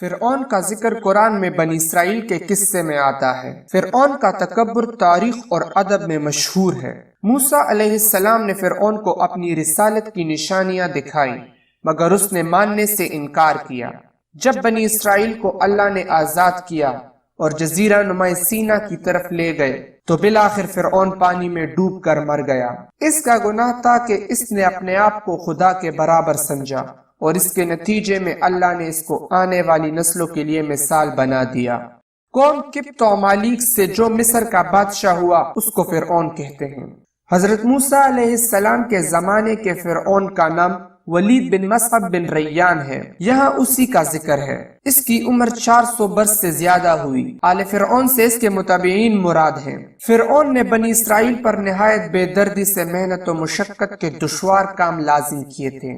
فرعون کا ذکر قرآن میں بنی اسرائیل کے قصے میں آتا ہے۔ فرعون کا تکبر تاریخ اور ادب میں مشہور ہے۔ موسیٰ علیہ السلام نے فرعون کو اپنی رسالت کی نشانیاں دکھائیں، مگر اس نے ماننے سے انکار کیا۔ جب بنی اسرائیل کو اللہ نے آزاد کیا اور جزیرہ نما سینا کی طرف لے گئے تو بالآخر فرعون پانی میں ڈوب کر مر گیا۔ اس کا گناہ تھا کہ اس نے اپنے آپ کو خدا کے برابر سمجھا، اور اس کے نتیجے میں اللہ نے اس کو آنے والی نسلوں کے لیے مثال بنا دیا۔ قوم قبط و مالیک سے جو مصر کا بادشاہ ہوا اس کو فرعون کہتے ہیں۔ حضرت موسیٰ علیہ السلام کے زمانے کے فرعون کا نام ولید بن مصعب بن ریان ہے، یہاں اسی کا ذکر ہے۔ اس کی عمر 400 برس سے زیادہ ہوئی۔ آل فرعون سے اس کے متابعین مراد ہیں۔ فرعون نے بنی اسرائیل پر نہایت بے دردی سے محنت و مشقت کے دشوار کام لازم کیے تھے۔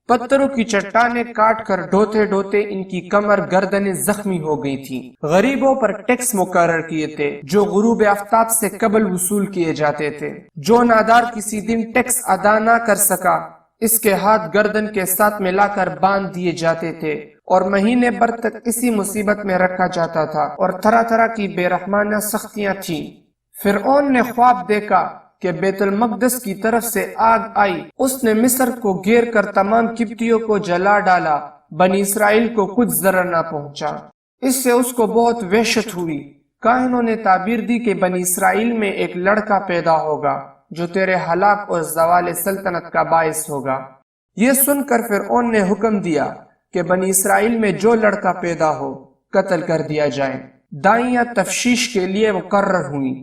پتھروں کی چٹانیں کاٹ کر ڈھوتے ڈھوتے ان کی کمر گردنیں زخمی ہو گئی تھیں۔ غریبوں پر ٹیکس مقرر کیے تھے جو غروب آفتاب سے قبل وصول کیے جاتے تھے۔ جو نادار کسی دن ٹیکس ادا نہ کر سکا اس کے ہاتھ گردن کے ساتھ ملا کر باندھ دیے جاتے تھے اور مہینے بھر تک اسی مصیبت میں رکھا جاتا تھا، اور طرح طرح کی بے رحمانہ سختیاں تھیں۔ فرعون نے خواب دیکھا کہ بیت المقدس کی طرف سے آگ آئی، اس نے مصر کو گھیر کر تمام قبطیوں کو جلا ڈالا، بنی اسرائیل کو کچھ ضرر نہ پہنچا۔ اس سے اس کو بہت وحشت ہوئی۔ کاہنوں نے تعبیر دی کہ بنی اسرائیل میں ایک لڑکا پیدا ہوگا جو تیرے ہلاک اور زوال سلطنت کا باعث ہوگا۔ یہ سن کر فرعون نے حکم دیا کہ بنی اسرائیل میں جو لڑکا پیدا ہو قتل کر دیا جائے۔ دائیاں تفتیش کے لیے مقرر ہوئیں۔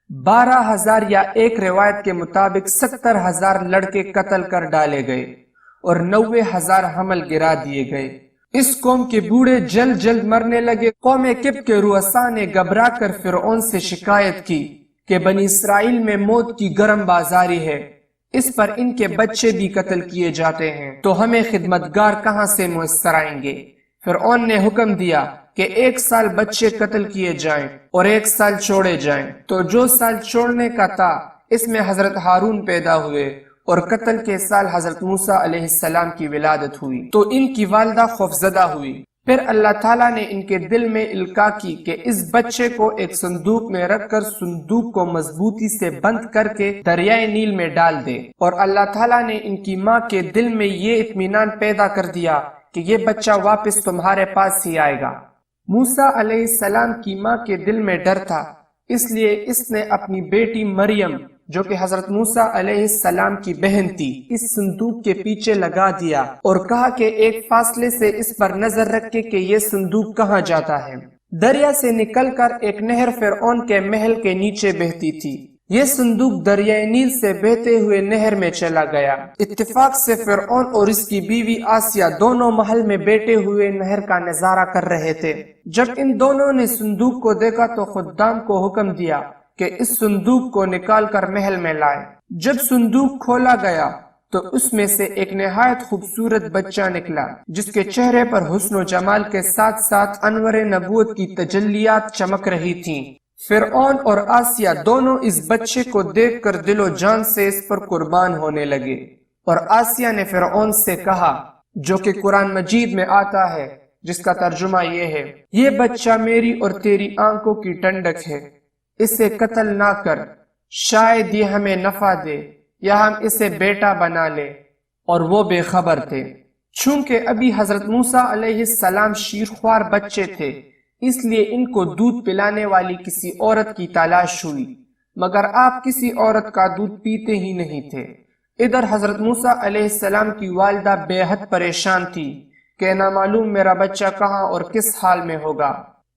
12,000 یا ایک روایت کے مطابق 70,000 لڑکے قتل کر ڈالے گئے اور 90,000 حمل گرا دیے گئے۔ اس قوم کے بوڑھے جلد جلد مرنے لگے۔ قوم قبط کے رؤساء نے گھبرا کر فرعون سے شکایت کی کہ بنی اسرائیل میں موت کی گرم بازاری ہے، اس پر ان کے بچے بھی قتل کیے جاتے ہیں، تو ہمیں خدمتگار کہاں سے میسر آئیں گے؟ فرعون نے حکم دیا کہ 1 سال بچے قتل کیے جائیں اور 1 سال چھوڑے جائیں۔ تو جو سال چھوڑنے کا تھا اس میں حضرت ہارون پیدا ہوئے، اور قتل کے سال حضرت موسیٰ علیہ السلام کی ولادت ہوئی، تو ان کی والدہ خوفزدہ ہوئی۔ پھر اللہ تعالیٰ نے ان کے دل میں القاء کی کہ اس بچے کو ایک صندوق میں رکھ کر صندوق کو مضبوطی سے بند کر کے دریائے نیل میں ڈال دے، اور اللہ تعالیٰ نے ان کی ماں کے دل میں یہ اطمینان پیدا کر دیا کہ یہ بچہ واپس تمہارے پاس ہی آئے گا۔ موسیٰ علیہ السلام کی ماں کے دل میں ڈر تھا، اس لیے اس نے اپنی بیٹی مریم جو کہ حضرت موسیٰ علیہ السلام کی بہن تھی اس صندوق کے پیچھے لگا دیا اور کہا کہ ایک فاصلے سے اس پر نظر رکھے کہ یہ صندوق کہاں جاتا ہے۔ دریا سے نکل کر ایک نہر فرعون کے محل کے نیچے بہتی تھی۔ یہ صندوق دریائے نیل سے بہتے ہوئے نہر میں چلا گیا۔ اتفاق سے فرعون اور اس کی بیوی آسیہ دونوں محل میں بیٹھے ہوئے نہر کا نظارہ کر رہے تھے۔ جب ان دونوں نے صندوق کو دیکھا تو خدام کو حکم دیا کہ اس صندوق کو نکال کر محل میں لائے۔ جب صندوق کھولا گیا تو اس میں سے ایک نہایت خوبصورت بچہ نکلا جس کے چہرے پر حسن و جمال کے ساتھ ساتھ انوار نبوت کی تجلیات چمک رہی تھیں۔ فرعون اور آسیہ دونوں اس بچے کو دیکھ کر دل و جان سے اس پر قربان ہونے لگے، اور آسیہ نے فرعون سے کہا، جو کہ قرآن مجید میں آتا ہے جس کا ترجمہ یہ ہے، یہ بچہ میری اور تیری آنکھوں کی ٹھنڈک ہے، اسے قتل نہ کر، شاید یہ ہمیں نفع دے یا ہم اسے بیٹا بنا لے۔ اور وہ بے خبر تھے۔ چونکہ ابھی حضرت موسیٰ علیہ السلام شیرخوار بچے تھے اس لیے ان کو دودھ پلانے والی کسی عورت کی تلاش ہوئی، مگر آپ کسی عورت کا دودھ پیتے ہی نہیں تھے۔ ادھر حضرت موسیٰ علیہ السلام کی والدہ بے حد پریشان تھی کہ نہ معلوم میرا بچہ کہاں اور کس حال میں ہوگا۔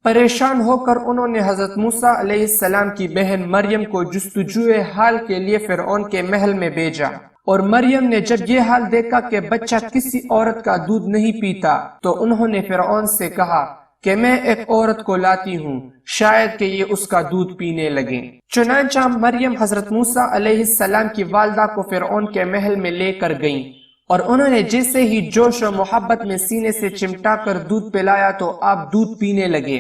پریشان ہو کر انہوں نے حضرت موسیٰ علیہ السلام کی بہن مریم کو جستجوئے حال کے لیے فرعون کے محل میں بھیجا، اور مریم نے جب یہ حال دیکھا کہ بچہ کسی عورت کا دودھ نہیں پیتا تو انہوں نے فرعون سے کہا کہ میں ایک عورت کو لاتی ہوں، شاید کہ یہ اس کا دودھ پینے لگے۔ چنانچہ مریم حضرت موسیٰ علیہ السلام کی والدہ کو فرعون کے محل میں لے کر گئیں، اور انہوں نے جیسے ہی جوش و محبت میں سینے سے چمٹا کر دودھ پلایا تو آپ دودھ پینے لگے۔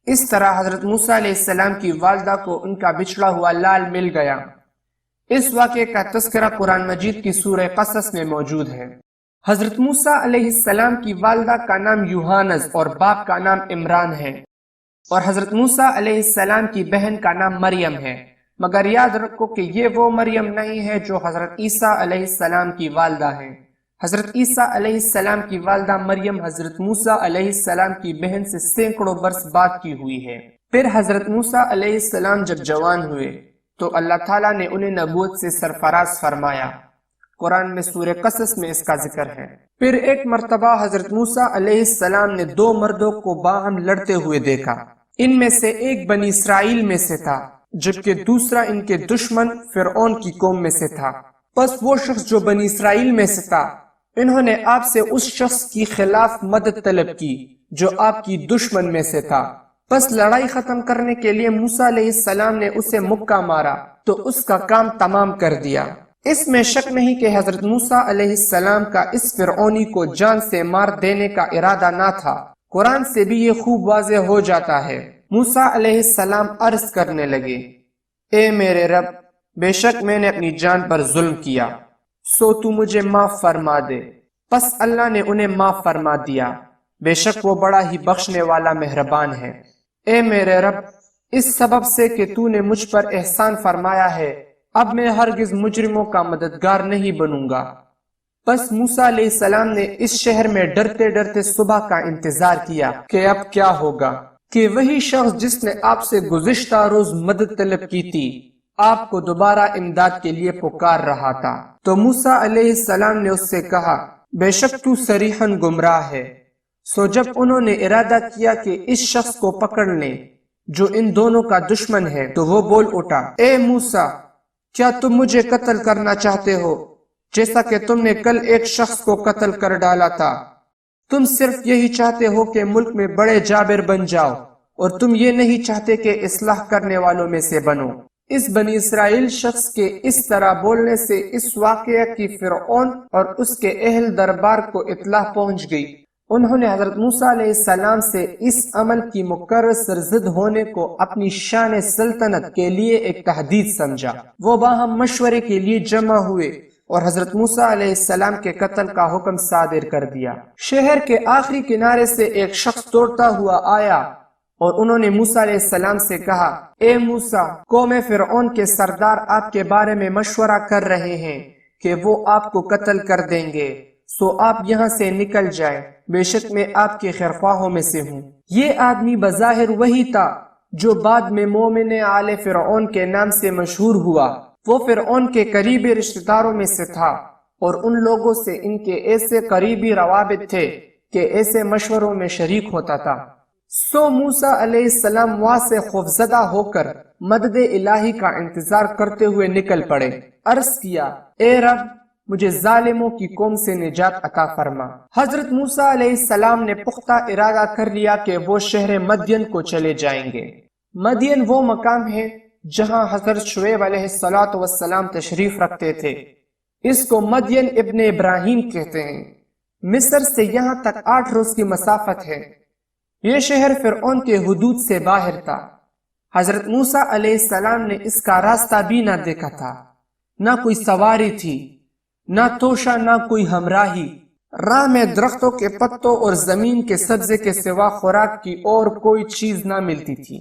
اس طرح حضرت موسیٰ علیہ السلام کی والدہ کو ان کا بچھڑا ہوا لال مل گیا۔ اس واقعے کا تذکرہ قرآن مجید کی سورہ قصص میں موجود ہے۔ حضرت موسیٰ علیہ السلام کی والدہ کا نام یوحانز اور باپ کا نام عمران ہے، اور حضرت موسیٰ علیہ السلام کی بہن کا نام مریم ہے، مگر یاد رکھو کہ یہ وہ مریم نہیں ہے جو حضرت عیسیٰ علیہ السلام کی والدہ ہے۔ حضرت عیسیٰ علیہ السلام کی والدہ مریم حضرت موسیٰ علیہ السلام کی بہن سے سینکڑوں برس بعد کی ہوئی ہے۔ پھر حضرت موسیٰ علیہ السلام جب جوان ہوئے تو اللہ تعالیٰ نے انہیں نبوت سے سرفراز فرمایا۔ قرآن میں سورہ قصص میں اس کا ذکر ہے۔ پھر ایک مرتبہ حضرت موسیٰ علیہ السلام نے دو مردوں کو باہم لڑتے ہوئے دیکھا۔ ان میں سے ایک بنی اسرائیل میں سے تھا، جبکہ دوسرا ان کے دشمن فرعون کی قوم میں سے تھا۔ پس وہ شخص جو بنی اسرائیل میں سے تھا، انہوں نے آپ سے اس شخص کی خلاف مدد طلب کی جو آپ کی دشمن میں سے تھا۔ پس لڑائی ختم کرنے کے لیے موسیٰ علیہ السلام نے اسے مکہ مارا تو اس کا کام تمام کر دیا۔ اس میں شک نہیں کہ حضرت موسیٰ علیہ السلام کا اس فرعونی کو جان سے مار دینے کا ارادہ نہ تھا۔ قرآن سے بھی یہ خوب واضح ہو جاتا ہے۔ موسیٰ علیہ السلام عرض کرنے لگے، اے میرے رب، بے شک میں نے اپنی جان پر ظلم کیا، سو تو مجھے معاف فرما دے۔ پس اللہ نے انہیں معاف فرما دیا، بے شک وہ بڑا ہی بخشنے والا مہربان ہے۔ اے میرے رب، اس سبب سے کہ تو نے مجھ پر احسان فرمایا ہے، اب میں ہرگز مجرموں کا مددگار نہیں بنوں گا۔ بس موسیٰ علیہ السلام نے اس شہر میں ڈرتے ڈرتے صبح کا انتظار کیا کہ اب کیا ہوگا، کہ وہی شخص جس نے آپ سے گزشتہ روز مدد طلب کی تھی آپ کو دوبارہ امداد کے لیے پکار رہا تھا۔ تو موسیٰ علیہ السلام نے اس سے کہا، بے شک تو صریحاً گمراہ ہے۔ سو جب انہوں نے ارادہ کیا کہ اس شخص کو پکڑ لیں جو ان دونوں کا دشمن ہے، تو وہ بول اٹھا، اے موسیٰ، کیا تم مجھے قتل کرنا چاہتے ہو جیسا کہ تم نے کل ایک شخص کو قتل کر ڈالا تھا؟ تم صرف یہی چاہتے ہو کہ ملک میں بڑے جابر بن جاؤ، اور تم یہ نہیں چاہتے کہ اصلاح کرنے والوں میں سے بنو۔ اس بنی اسرائیل شخص کے اس طرح بولنے سے اس واقعہ کی فرعون اور اس کے اہل دربار کو اطلاع پہنچ گئی۔ انہوں نے حضرت موسیٰ علیہ السلام سے اس عمل کی مقرر سرزد ہونے کو اپنی شان سلطنت کے لیے ایک تہدید سمجھا۔ وہ باہم مشورے کے لیے جمع ہوئے اور حضرت موسیٰ علیہ السلام کے قتل کا حکم صادر کر دیا۔ شہر کے آخری کنارے سے ایک شخص دوڑتا ہوا آیا اور انہوں نے موسیٰ علیہ السلام سے کہا، اے موسیٰ، قوم فرعون کے سردار آپ کے بارے میں مشورہ کر رہے ہیں کہ وہ آپ کو قتل کر دیں گے، سو آپ یہاں سے نکل جائیں، بے شک میں آپ کے خیرخواہوں میں سے ہوں۔ یہ آدمی بظاہر وہی تھا جو بعد میں مومن آل فرعون کے نام سے مشہور ہوا۔ وہ فرعون کے قریبی رشتہ داروں میں سے تھا اور ان لوگوں سے ان کے ایسے قریبی روابط تھے کہ ایسے مشوروں میں شریک ہوتا تھا۔ سو موسیٰ علیہ السلام وہاں سے خوفزدہ ہو کر مدد الہی کا انتظار کرتے ہوئے نکل پڑے۔ عرض کیا، اے رب، مجھے ظالموں کی قوم سے نجات عطا فرما۔ حضرت موسیٰ علیہ السلام نے پختہ ارادہ کر لیا کہ وہ شہر مدین کو چلے جائیں گے۔ مدین وہ مقام ہے جہاں حضرت شعیب علیہ السلام تشریف رکھتے تھے۔ اس کو مدین ابن ابراہیم کہتے ہیں۔ مصر سے یہاں تک 8 روز کی مسافت ہے۔ یہ شہر فرعون کے حدود سے باہر تھا۔ حضرت موسیٰ علیہ السلام نے اس کا راستہ بھی نہ دیکھا تھا، نہ کوئی سواری تھی، نہ توشہ، نہ کوئی ہمراہی۔ راہ میں درختوں کے پتوں اور زمین کے سبزے کے سوا خوراک کی اور کوئی چیز نہ ملتی تھی۔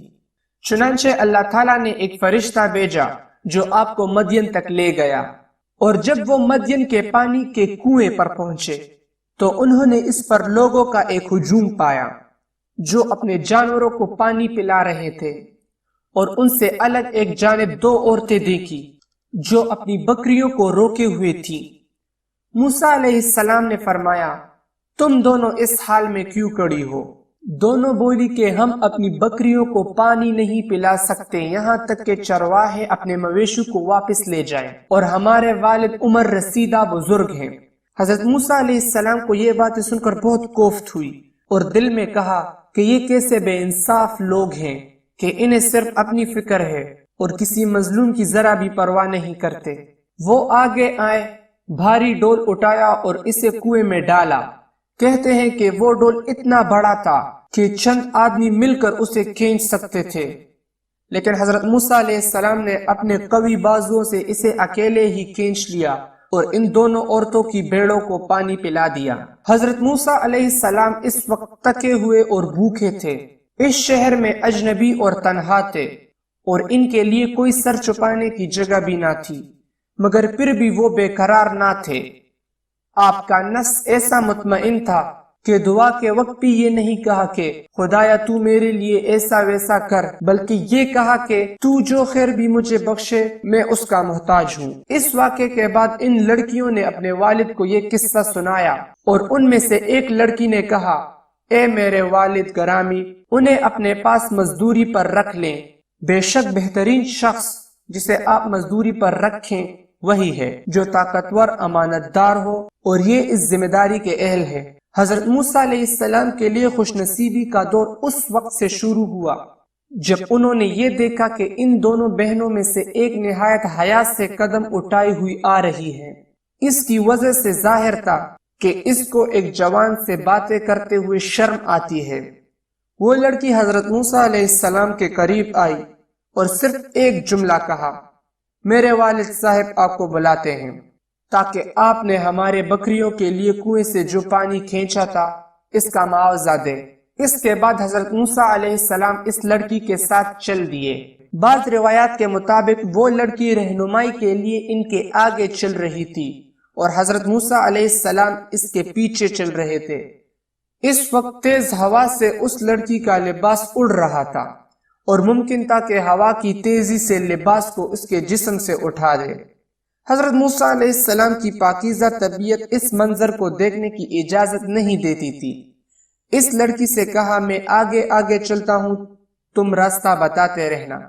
چنانچہ اللہ تعالیٰ نے ایک فرشتہ بھیجا جو آپ کو مدین تک لے گیا، اور جب وہ مدین کے پانی کے کنویں پر پہنچے تو انہوں نے اس پر لوگوں کا ایک ہجوم پایا جو اپنے جانوروں کو پانی پلا رہے تھے، اور ان سے الگ ایک جانب 2 عورتیں دیکھی جو اپنی بکریوں کو روکے ہوئے تھیں۔ موسیٰ علیہ السلام نے فرمایا، تم دونوں اس حال میں کیوں کھڑی ہو؟ دونوں بولی کہ ہم اپنی بکریوں کو پانی نہیں پلا سکتے یہاں تک کہ چرواہے اپنے مویشی کو واپس لے جائیں، اور ہمارے والد عمر رسیدہ بزرگ ہیں۔ حضرت موسیٰ علیہ السلام کو یہ باتیں سن کر بہت کوفت ہوئی اور دل میں کہا کہ یہ کیسے بے انصاف لوگ ہیں کہ انہیں صرف اپنی فکر ہے اور کسی مظلوم کی ذرا بھی پرواہ نہیں کرتے۔ وہ آگے آئے، بھاری ڈول اٹھایا اور اسے کنویں میں ڈالا۔ کہتے ہیں کہ وہ ڈول اتنا بڑا تھا کہ چند آدمی مل کر اسے کھینچ سکتے تھے، لیکن حضرت موسیٰ علیہ السلام نے اپنے قوی بازوؤں سے اسے اکیلے ہی کھینچ لیا اور ان دونوں عورتوں کی بھیڑوں کو پانی پلا دیا۔ حضرت موسیٰ علیہ السلام اس وقت تکے ہوئے اور بھوکے تھے۔ اس شہر میں اجنبی اور تنہا تھے اور ان کے لیے کوئی سر چھپانے کی جگہ بھی نہ تھی، مگر پھر بھی وہ بے قرار نہ تھے۔ آپ کا نفس ایسا مطمئن تھا کہ دعا کے وقت بھی یہ نہیں کہا کہ خدایا تو میرے لیے ایسا ویسا کر، بلکہ یہ کہا کہ تو جو خیر بھی مجھے بخشے میں اس کا محتاج ہوں۔ اس واقعے کے بعد ان لڑکیوں نے اپنے والد کو یہ قصہ سنایا اور ان میں سے ایک لڑکی نے کہا، اے میرے والد گرامی، انہیں اپنے پاس مزدوری پر رکھ لیں، بے شک بہترین شخص جسے آپ مزدوری پر رکھیں وہی ہے جو طاقتور امانت دار ہو اور یہ اس ذمہ داری کے اہل ہے۔ حضرت موسیٰ علیہ السلام کے لیے خوش نصیبی کا دور اس وقت سے شروع ہوا جب انہوں نے یہ دیکھا کہ ان دونوں بہنوں میں سے ایک نہایت حیا سے قدم اٹھائی ہوئی آ رہی ہے۔ اس کی وجہ سے ظاہر تھا کہ اس کو ایک جوان سے باتیں کرتے ہوئے شرم آتی ہے۔ وہ لڑکی حضرت موسیٰ علیہ السلام کے قریب آئی اور صرف ایک جملہ کہا، میرے والد صاحب آپ کو بلاتے ہیں تاکہ آپ نے ہمارے بکریوں کے لیے کنویں سے جو پانی کھینچا تھا اس کا معاوضہ دے۔ اس کے بعد حضرت موسیٰ علیہ السلام اس لڑکی کے ساتھ چل دیے۔ بعض روایات کے مطابق وہ لڑکی رہنمائی کے لیے ان کے آگے چل رہی تھی اور حضرت موسیٰ علیہ السلام اس کے پیچھے چل رہے تھے۔ اس وقت تیز ہوا سے اس لڑکی کا لباس اڑ رہا تھا اور ممکن تھا کہ ہوا کی تیزی سے لباس کو اس کے جسم سے اٹھا دے۔ حضرت موسیٰ علیہ السلام کی پاکیزہ طبیعت اس منظر کو دیکھنے کی اجازت نہیں دیتی تھی۔ اس لڑکی سے کہا، میں آگے آگے چلتا ہوں، تم راستہ بتاتے رہنا۔